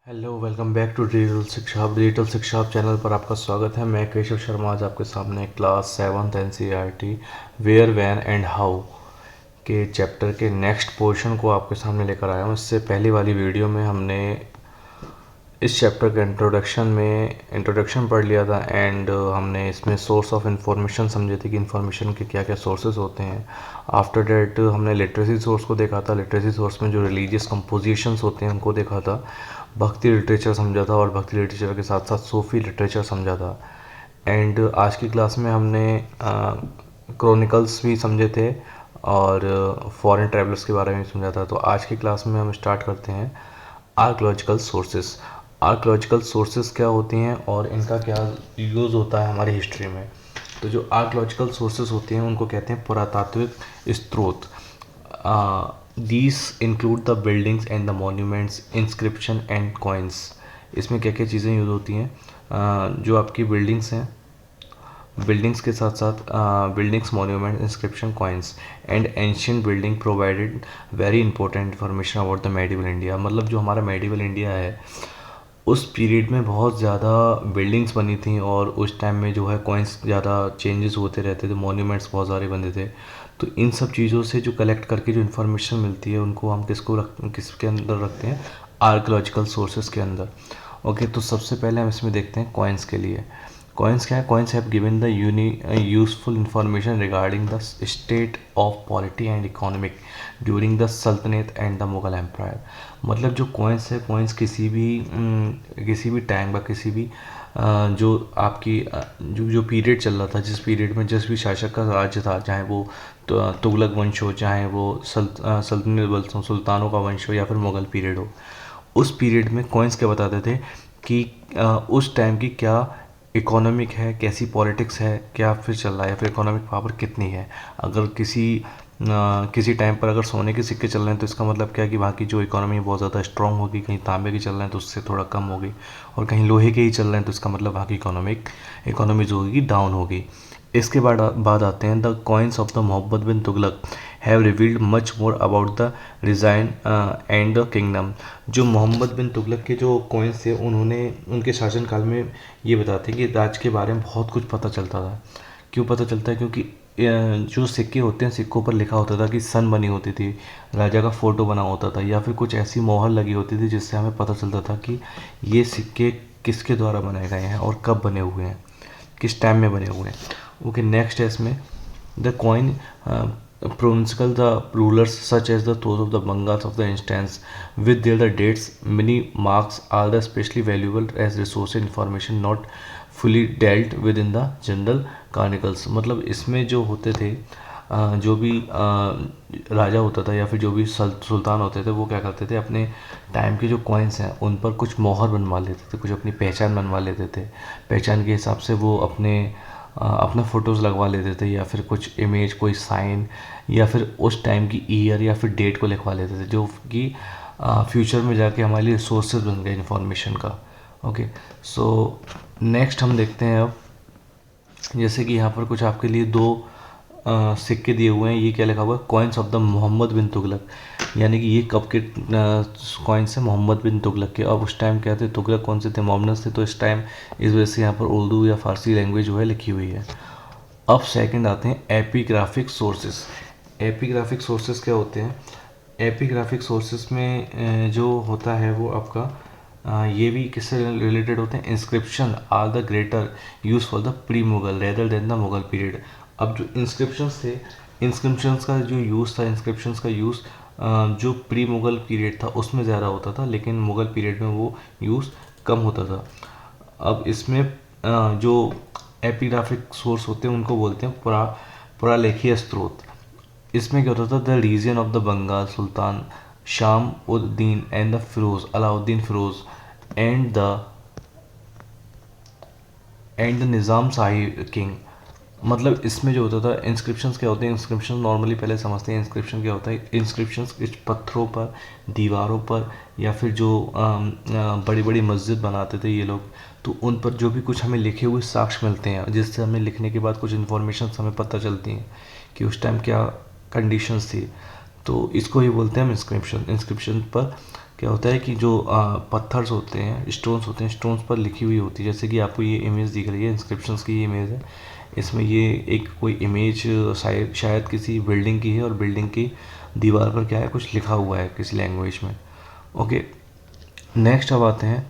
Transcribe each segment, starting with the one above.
Hello welcome back to digital Shiksha hub channel पर आपका स्वागत है। मैं केशव शर्मा आज आपके सामने class 7th NCERT where when and how के चैप्टर के नेक्स्ट पोर्शन को आपके सामने लेकर आया हूँ। इससे पहली वाली वीडियो में हमने इस चैप्टर के इंट्रोडक्शन पढ़ लिया था एंड हमने इसमें सोर्स ऑफ इंफॉर्मेशन समझे थे कि इंफॉर्मेशन के क्या क्या सोर्सेज होते हैं। आफ्टर डेट हमने लिटरेसी सोर्स को देखा था। लिटरेसी सोर्स में जो रिलीजियस कंपोजिशंस होते हैं उनको देखा था। भक्ति लिटरेचर समझा था और भक्ति लिटरेचर के साथ साथ सूफी लिटरेचर समझा था। एंड आज की क्लास में हमने क्रॉनिकल्स भी समझे थे और फॉरेन ट्रैवलर्स के बारे में समझा था। तो आज की क्लास में हम स्टार्ट करते हैं आर्कोलॉजिकल सोर्सेस। आर्कोलॉजिकल सोर्सेस क्या होती हैं और इनका क्या यूज़ होता है हमारी हिस्ट्री में। तो जो आर्कोलॉजिकल सोर्सेस होते हैं उनको कहते हैं पुरातात्विक स्रोत। These include the buildings and the monuments, inscription and coins. इसमें क्या क्या चीज़ें यूज़ होती हैं? जो आपकी बिल्डिंग्स हैं, बिल्डिंग्स के साथ साथ buildings, monument, inscription, coins and ancient building provided very important information about the medieval India. मतलब जो हमारा मेडिवल इंडिया है उस पीरियड में बहुत ज़्यादा बिल्डिंग्स बनी थी और उस टाइम में जो है कॉइन्स ज़्यादा चेंजेस होते रहते थे, मॉन्यूमेंट्स बहुत सारे बने थे। तो इन सब चीज़ों से जो कलेक्ट करके जो इन्फॉर्मेशन मिलती है उनको हम किसके अंदर रखते हैं? आर्कोलॉजिकल सोर्सेज के अंदर। ओके, तो सबसे पहले हम इसमें देखते हैं कॉइन्स के लिए। कॉइन्स क्या है? Coins have given the useful information regarding the state of polity and economic during the सल्तनत एंड द मुगल एम्पायर। मतलब जो कॉइन्स है, कॉइन्स किसी भी टाइम का किसी भी जो आपकी जो पीरियड चल रहा था, जिस पीरियड में जिस भी शासक का राज्य था, चाहे वो तुगलक वंश हो, चाहे वो सल्तनत सुल्तानों का वंश हो या फिर मुगल पीरियड हो, उस पीरियड में कॉइन्स क्या बताते थे कि उस टाइम की क्या इकोनॉमिक है, कैसी पॉलिटिक्स है, क्या फिर चल रहा है या फिर इकोनॉमिक पावर कितनी है। अगर किसी टाइम पर अगर सोने के सिक्के चल रहे हैं तो इसका मतलब क्या है कि वहाँ की जो इकोनॉमी बहुत ज़्यादा स्ट्रांग होगी। कहीं तांबे के चल रहे हैं तो उससे थोड़ा कम होगी, और कहीं लोहे के ही चल रहे हैं तो इसका मतलब वहाँ की इकोनॉमी जो होगी डाउन होगी। इसके बाद आते हैं the coins of the Mohammad bin Tughlaq have revealed much more about the design and the kingdom. जो मोहम्मद बिन तुगलक के जो कॉइन्स थे उन्होंने उनके शासनकाल में ये बताते हैं कि राज्य के बारे में बहुत कुछ पता चलता था। क्यों पता चलता है? क्योंकि जो सिक्के होते हैं, सिक्कों पर लिखा होता था कि सन बनी होती थी, राजा का फ़ोटो बना होता था या फिर कुछ ऐसी मोहर लगी होती थी जिससे हमें पता चलता था कि ये सिक्के किसके द्वारा बनाए गए हैं और कब बने हुए हैं, किस टाइम में बने हुए हैं। ओके, नेक्स्ट है इसमें the coin chronicles the rulers such as those of the Bangals of the instance with their dates. Many marks are the especially valuable as resource information not fully dealt with in the general chronicles। मतलब इसमें जो होते थे जो भी राजा होता था या फिर जो भी सुल्तान होते थे वो क्या करते थे, अपने टाइम के जो कॉइन्स हैं उन पर कुछ मोहर बनवा लेते थे, कुछ अपनी पहचान बनवा लेते थे। पहचान के हिसाब से वो अपना फ़ोटोज़ लगवा लेते थे या फिर कुछ इमेज, कोई साइन या फिर उस टाइम की ईयर या फिर डेट को लिखवा लेते थे, जो कि फ्यूचर में जाके हमारे लिए सोर्सेज बन गए इन्फॉर्मेशन का। ओके, सो नेक्स्ट हम देखते हैं अब, जैसे कि यहाँ पर कुछ आपके लिए दो सिक्के दिए हुए हैं। ये क्या लिखा हुआ है? Coins of the Mohammad bin Tughlaq, यानी कि ये कब के कॉइन्स हैं? मोहम्मद बिन तुगलक के। अब उस टाइम क्या थे? तुगलक कौन से थे? मोहम्मद थे। तो इस टाइम इस वजह से यहाँ पर उर्दू या फारसी लैंग्वेज जो है लिखी हुई है। अब सेकंड आते हैं एपिग्राफिक सोर्सेस। एपिग्राफिक सोर्सेस क्या होते हैं? एपिग्राफिक सोर्सेस में जो होता है वो आपका ये भी किससे रिलेटेड होते हैं? Inscription are the greater use for the pre Mughal rather than the Mughal period. अब जो इंस्क्रिप्शंस थे, इंस्क्रिप्शंस का जो यूज़ था, इंस्क्रिप्शंस का यूज़ जो प्री मुगल पीरियड था उसमें ज़्यादा होता था, लेकिन मुगल पीरियड में वो यूज़ कम होता था। अब इसमें जो एपिग्राफिक सोर्स होते हैं उनको बोलते हैं पुरालेखीय स्रोत। इसमें क्या होता था? The reason of the Bengal sultan Shamsuddin and the Firoz Alauddin Firoz and the Nizam Shahi king. मतलब इसमें जो होता था, इंस्क्रिप्शंस क्या होते हैं? इंस्क्रिप्शन नॉर्मली पहले समझते हैं इंस्क्रिप्शन क्या होता है। इंस्क्रिप्शंस कुछ पत्थरों पर, दीवारों पर या फिर जो बड़ी बड़ी मस्जिद बनाते थे ये लोग, तो उन पर जो भी कुछ हमें लिखे हुए साक्ष्य मिलते हैं, जिससे हमें लिखने के बाद कुछ इन्फॉर्मेशन हमें पता चलती हैं कि उस टाइम क्या कंडीशंस थी, तो इसको ही बोलते हैं हम इंस्क्रिप्शन। इंस्क्रिप्शन पर क्या होता है कि जो पत्थर्स होते हैं, स्टोन्स होते हैं, स्टोन्स पर लिखी हुई होती है। जैसे कि आपको ये इमेज दिख रही है, इंस्क्रिप्शंस की ये इमेज है। इसमें ये एक कोई इमेज शायद किसी बिल्डिंग की है, और बिल्डिंग की दीवार पर क्या है, कुछ लिखा हुआ है किसी लैंग्वेज में। ओके, नेक्स्ट अब आते हैं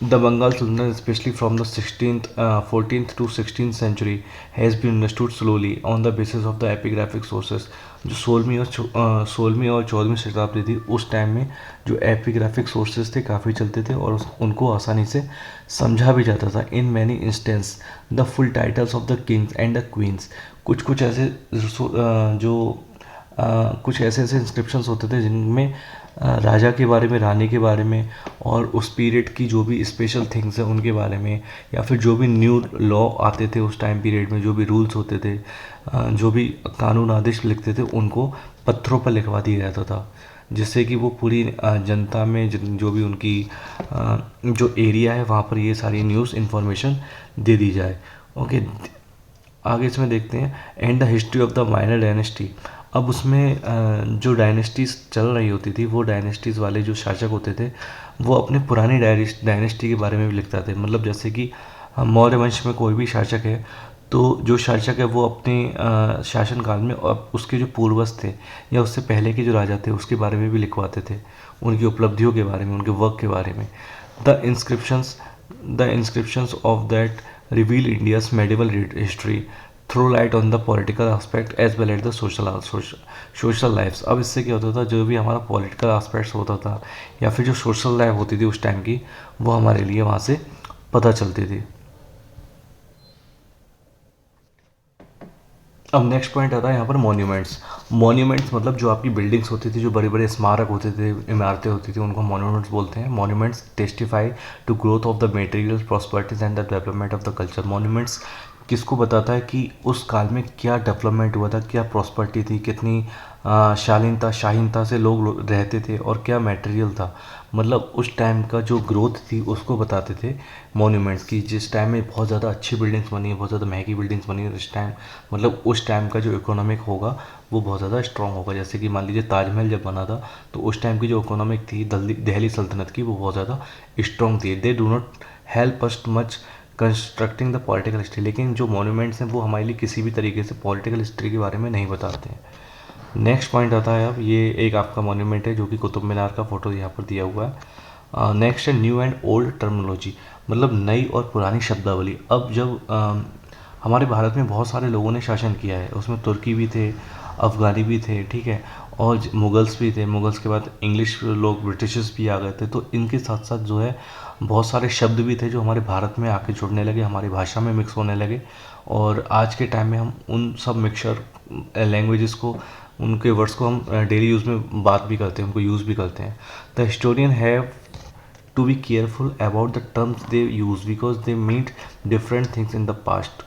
the Bengal Sultanate, especially from the 16th, 14th to 16th century, has been understood slowly on the basis of the epigraphic sources. जो 16वीं और 14वीं शताब्दी थी, उस टाइम में जो एपिग्राफिक सोर्सेज थे काफ़ी चलते थे, और उनको आसानी से समझा भी जाता था। In many instance the full titles of the kings and the queens, कुछ ऐसे कुछ ऐसे इंस्क्रिप्शंस होते थे जिनमें राजा के बारे में, रानी के बारे में, और उस पीरियड की जो भी स्पेशल थिंग्स हैं उनके बारे में, या फिर जो भी न्यू लॉ आते थे उस टाइम पीरियड में, जो भी रूल्स होते थे, जो भी कानून आदेश लिखते थे, उनको पत्थरों पर लिखवा दिया जाता था, जिससे कि वो पूरी जनता में जो भी उनकी जो एरिया है वहाँ पर ये सारी न्यूज़ इन्फॉर्मेशन दे दी जाए। ओके, आगे इसमें देखते हैं and the history of the minor dynasty. अब उसमें जो डायनेस्टीज़ चल रही होती थी, वो डायनेस्टीज़ वाले जो शासक होते थे, वो अपने पुरानी डायनेस्टी के बारे में भी लिखते थे। मतलब जैसे कि मौर्य वंश में कोई भी शासक है, तो जो शासक है वो अपने शासनकाल में उसके जो पूर्वज थे या उससे पहले के जो राजा थे उसके बारे में भी लिखवाते थे, उनकी उपलब्धियों के बारे में, उनके वर्क के बारे में। The inscriptions of that reveal India's medieval history, throw light on the political aspect as well as the social lives। अब इससे क्या होता था, जो भी हमारा पॉलिटिकल एस्पेक्ट्स होता था या फिर जो सोशल लाइफ होती थी उस टाइम की, वो हमारे लिए वहाँ से पता चलती थी। अब नेक्स्ट पॉइंट आता है यहाँ पर मॉन्यूमेंट्स। मॉन्यूमेंट्स मतलब जो आपकी बिल्डिंग्स होती थी, जो बड़े बड़े स्मारक होते थे, इमारतें होती थी, उनको मॉन्यूमेंट्स बोलते हैं। Monuments testify to growth of the material prosperities and the development of the culture. Monuments किसको बताता है कि उस काल में क्या डेवलपमेंट हुआ था, क्या प्रॉस्पेरिटी थी, कितनी शालीनता से लोग रहते थे, और क्या मटेरियल था। मतलब उस टाइम का जो ग्रोथ थी उसको बताते थे मॉन्यूमेंट्स की। जिस टाइम में बहुत ज़्यादा अच्छी बिल्डिंग्स बनी है, बहुत ज़्यादा महंगी बिल्डिंग्स बनी है, इस टाइम मतलब उस टाइम का जो इकोनॉमिक होगा वो बहुत ज़्यादा स्ट्रॉन्ग होगा। जैसे कि मान लीजिए ताजमहल जब बना था, तो उस टाइम की जो इकोनॉमिक थी दिल्ली सल्तनत की, वो बहुत ज़्यादा स्ट्रॉन्ग थी। They do not help us much constructing the political history. लेकिन जो मॉन्यूमेंट्स हैं वो हमारे लिए किसी भी तरीके से पॉलिटिकल हिस्ट्री के बारे में नहीं बताते हैं। नेक्स्ट पॉइंट आता है, अब ये एक आपका मॉन्यूमेंट है जो कि कुतुब मीनार का फोटो यहाँ पर दिया हुआ है। नेक्स्ट है न्यू एंड ओल्ड टर्मिनोलॉजी, मतलब नई और पुरानी शब्दावली। अब जब हमारे भारत में बहुत सारे लोगों ने शासन किया है, उसमें तुर्की भी थे, अफ़गानी भी थे, ठीक है, और मुगल्स भी थे। मुगल्स के बाद इंग्लिश लोग, ब्रिटिशर्स भी आ गए थे। तो इनके साथ साथ जो है बहुत सारे शब्द भी थे जो हमारे भारत में आके जुड़ने लगे, हमारी भाषा में मिक्स होने लगे, और आज के टाइम में हम उन सब मिक्सचर लैंग्वेजेस को, उनके वर्ड्स को हम डेली यूज़ में बात भी करते हैं, उनको यूज़ भी करते हैं। The historian have to be careful about the terms they use because they meet different things in the past.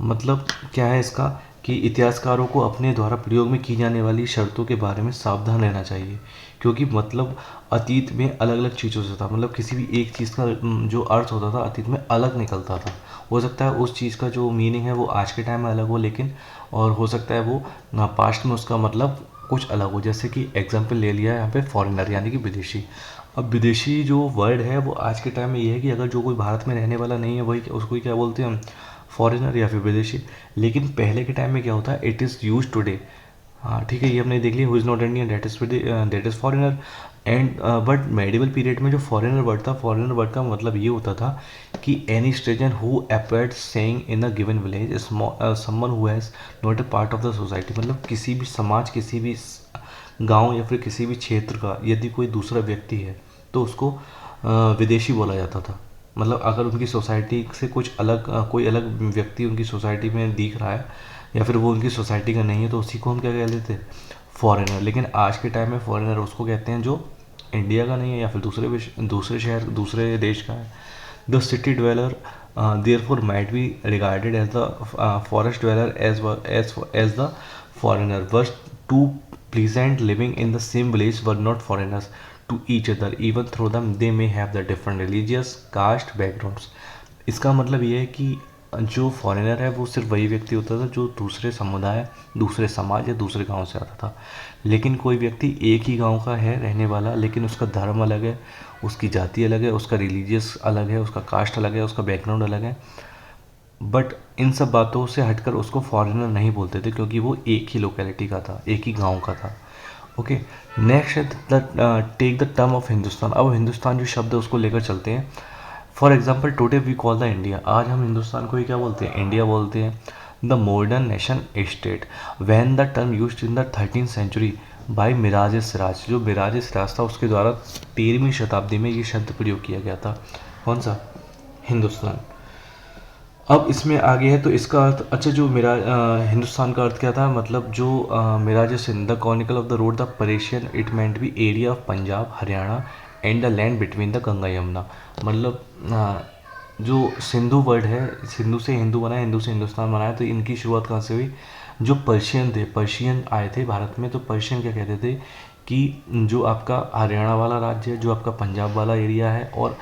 मतलब क्या है इसका, कि इतिहासकारों को अपने द्वारा प्रयोग में की जाने वाली शर्तों के बारे में सावधान रहना चाहिए, क्योंकि मतलब अतीत में अलग अलग चीज़ों से था। मतलब किसी भी एक चीज़ का जो अर्थ होता था अतीत में अलग निकलता था। हो सकता है उस चीज़ का जो मीनिंग है वो आज के टाइम में अलग हो, लेकिन और हो सकता है वो पास्ट में उसका मतलब कुछ अलग हो। जैसे कि एग्जाम्पल ले लिया है यहाँ पे फॉरेनर, यानी कि विदेशी। अब विदेशी जो वर्ड है वो आज के टाइम में ये है कि अगर जो कोई भारत में रहने वाला नहीं है, वही उसको ही क्या बोलते हैं हम, फॉरेनर या फिर विदेशी। लेकिन पहले के टाइम में क्या होता है, इट इज़ यूज टुडे। हाँ ठीक है, ये हमने देख लिया, who is not Indian that is foreigner. And but medieval period में जो फॉरेनर वर्ड था, फॉरेनर वर्ड का मतलब ये होता था कि any stranger who appeared staying in a given village, someone who has not a part of the society. मतलब किसी भी समाज, किसी भी गांव या फिर किसी भी क्षेत्र का यदि कोई दूसरा व्यक्ति है तो उसको विदेशी बोला जाता था। मतलब अगर उनकी सोसाइटी से कुछ अलग कोई अलग व्यक्ति उनकी सोसाइटी में दिख रहा है या फिर वो उनकी सोसाइटी का नहीं है, तो उसी को हम क्या कह लेते हैं, फॉरेनर। लेकिन आज के टाइम में फॉरेनर उसको कहते हैं जो इंडिया का नहीं है या फिर दूसरे शहर, दूसरे देश का है। The city dweller therefore might be regarded as the forest dweller as the foreigner, but two peasant living in the same village were not foreigners to each other, even though them they may have the different religious caste backgrounds। इसका मतलब ये है कि जो foreigner है वो सिर्फ वही व्यक्ति होता था जो दूसरे समुदाय, दूसरे समाज या दूसरे गांव से आता था। लेकिन कोई व्यक्ति एक ही गांव का है रहने वाला, लेकिन उसका धर्म अलग है, उसकी जाति अलग है, उसका रिलीजियस अलग है, उसका कास्ट अलग है, उसका बैकग्राउंड अलग है, बट इन सब बातों से हटकर उसको फॉरेनर नहीं बोलते थे, क्योंकि वो एक ही लोकेलिटी का था, एक ही गांव का था। ओके, नेक्स्ट है take the term of Hindustan. अब हिंदुस्तान जो शब्द है उसको लेकर चलते हैं। For example today we call the India, आज हम हिंदुस्तान को ही क्या बोलते हैं, इंडिया बोलते हैं। The modern nation state, when the term use in the 13th century by Miraj Siraj, जो मिराज सिराज था उसके द्वारा 13वीं शताब्दी में ये शब्द प्रयोग किया गया था। कौन सा, हिंदुस्तान। अब इसमें आगे है तो इसका अर्थ, अच्छा जो मेरा हिंदुस्तान का अर्थ क्या था, मतलब जो मिराज Sindh the chronicle of the road the Persian, it meant be area of Punjab Haryana and the land between the Ganga Yamuna. मतलब जो सिंधु वर्ड है, सिंधु से हिंदू बना है, हिंदू से हिंदुस्तान बना है, तो इनकी शुरुआत कहाँ से हुई, जो पर्शियन थे, पर्शियन आए थे भारत में, तो पर्शियन क्या कहते थे कि जो आपका हरियाणा वाला राज्य है, जो आपका पंजाब वाला एरिया है, और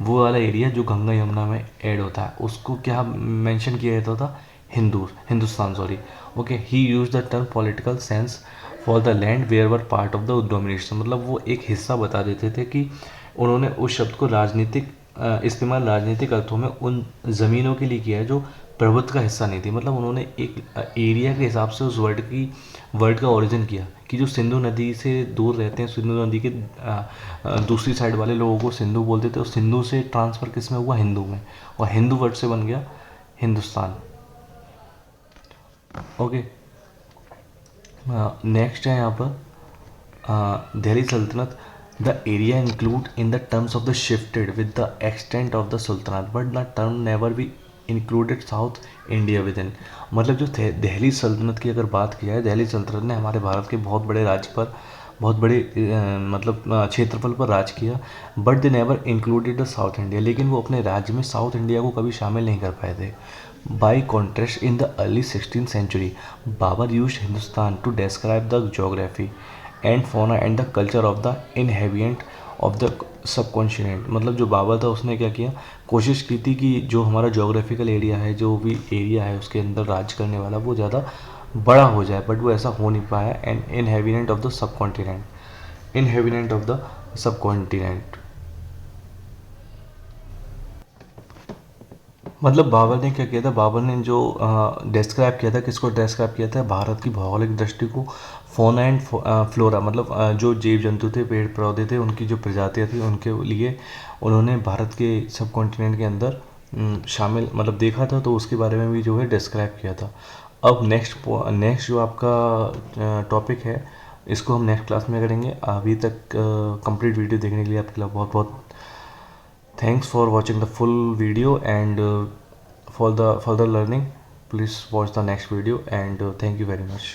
वो वाला एरिया जो गंगा यमुना में ऐड होता है, उसको क्या मेंशन किया जाता था, Hindustan sorry. Okay, he use the term political sense for the land where were part of the domination, मतलब वो एक हिस्सा बता देते थे कि उन्होंने उस शब्द को राजनीतिक इस्तेमाल राजनीतिक अर्थों में उन ज़मीनों के लिए किया है जो प्रभुत्व का हिस्सा नहीं थी। मतलब उन्होंने एक एरिया के हिसाब से उस वर्ड का ओरिजिन किया कि जो सिंधु नदी से दूर रहते हैं, सिंधु नदी के दूसरी साइड वाले लोगों को सिंधु बोलते थे, और सिंधु से ट्रांसफ़र किस में हुआ, हिंदू में, और हिंदू वर्ड से बन गया हिंदुस्तान। ओके, नेक्स्ट है यहाँ पर दिल्ली सल्तनत। The area include in the terms of the shifted with the extent of the सुल्तनत, but the term never be included south India with in. मतलब जो दिल्ली सल्तनत की अगर बात की जाए, दिल्ली सल्तनत ने हमारे भारत के बहुत बड़े राज्य पर, बहुत बड़े मतलब क्षेत्रफल पर राज किया, but they never included the south India, लेकिन वो अपने राज्य में साउथ इंडिया को कभी शामिल नहीं कर पाए थे। By contrast in the early 16th century Babur use Hindustan to describe the geography and fauna and the culture of the inhabitant of the subcontinent. मतलब जो बाबर था उसने क्या किया, कोशिश की थी कि जो हमारा जोग्राफिकल एरिया है, जो भी एरिया है उसके अंदर राज करने वाला वो ज़्यादा बड़ा हो जाए, बट वो ऐसा हो नहीं पाया। And inhabitant of the subcontinent, inhabitant of the subcontinent, मतलब बाबर ने क्या किया था, बाबर ने जो डिस्क्राइब किया था, किसको डिस्क्राइब किया था, भारत की भौगोलिक दृष्टि को, फोना एंड फ्लोरा, मतलब जो जीव जंतु थे, पेड़ पौधे थे, उनकी जो प्रजातियाँ थी, उनके लिए उन्होंने भारत के सब कॉन्टिनेंट के अंदर शामिल मतलब देखा था, तो उसके बारे में भी जो है डिस्क्राइब किया था। अब नेक्स्ट जो आपका टॉपिक है, इसको हम नेक्स्ट क्लास में करेंगे। अभी तक कंप्लीट वीडियो देखने के लिए आपके लिए बहुत बहुत thanks for watching the full video, and for the further learning please watch the next video, and thank you very much.